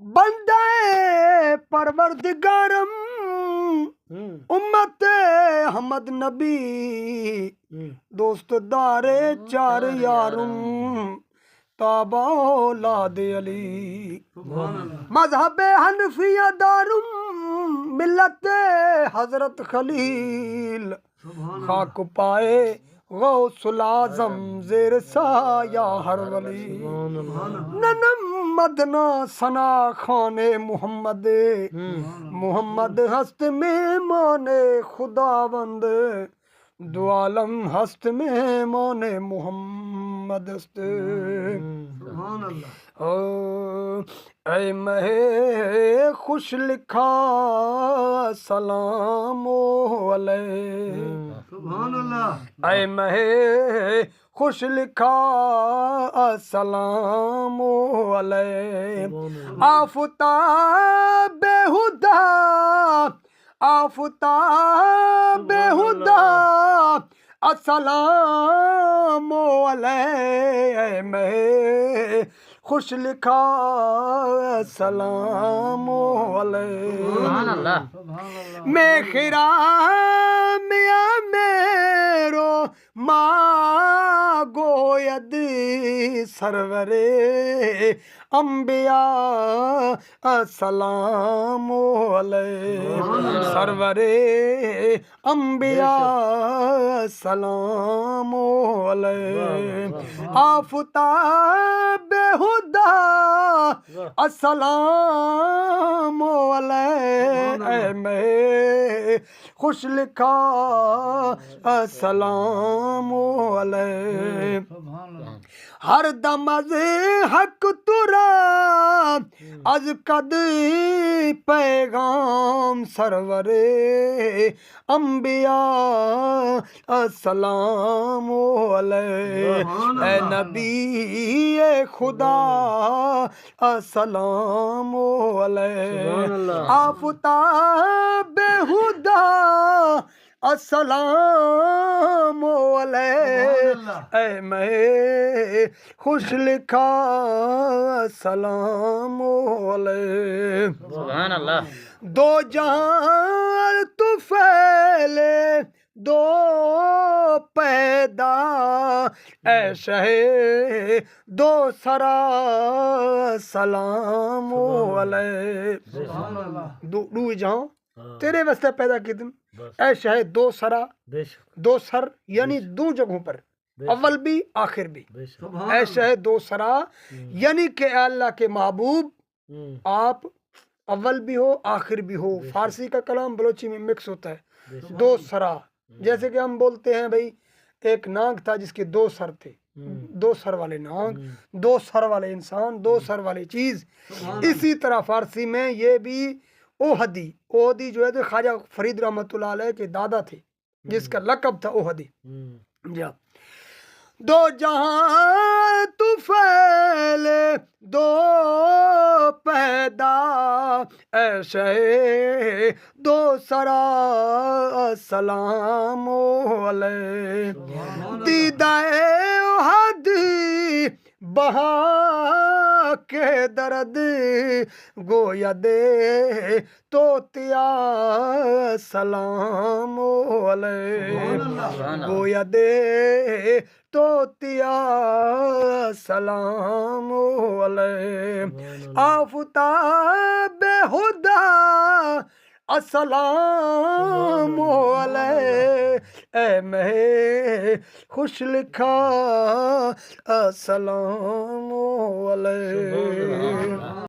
بندہ پروردگارم امت احمد نبی دوست دارے چار یارم تابا اولاد علی مذہب حنفیہ دارم ملت حضرت خلیل خاک پائے غوث العظم زیر سایہ ہر ولی ننم مدنہ ثنا خان محمد محمد ہست میں مان خداوند دو عالم ہست میں مان محمد ہست اے مہ خوش لکھا سلام علیہ اے مہ خوش لکھا سلام علیہ آفتاب ہدا آفتاب ہدا السلام علیہ میں خوش لکھا سلام علیہ میں خرام میرو ما گوید سرور انبیاء السلام علیہ سرور انبیاء السلام علیہ آفتاب ہدا السلام علیہ اے میں خوش لکھا السلام علیہ ہر دم از حق ترا از قد پیغام سرور انبیاء السلام علیہ اے نبی خدا السلام علیہ آفتاب ہدا السلام علیہ اے میں خوش لکھا السلام علیہ سبحان اللہ دو جہان تو پھیلے دو پیدا اے شہ دو سرا سلام علیہ دو جہاں تیرے واسطے پیدا کی تم اے شہ دو سرا دو سر یعنی دو جگہوں پر اول بھی آخر بھی اے شہ دو سرا یعنی کہ اے اللہ کے محبوب آپ اول بھی ہو آخر بھی ہو فارسی کا کلام بلوچی میں مکس ہوتا ہے دو سرا جیسے کہ ہم بولتے ہیں بھئی ایک ناگ تھا جس کے دو سر تھے دو سر والے ناگ دو سر والے انسان دو سر والی چیز اسی طرح فارسی میں یہ بھی اوہدی اوہدی جو ہے تو خواجہ فرید رحمۃ اللہ علیہ کے دادا تھے جس کا لقب تھا اوہدی جا دو جہاں تو پھیلے دو پیدا اے شہ دو سرا سلام علیہ دیدہ احدی بہا کے درد گویا دے توتیا سلام علیہ گویا دے توتیا سلام علیہ آفتاب ہدا السلام علیہ اے میں خوش لکھا السلام علیہ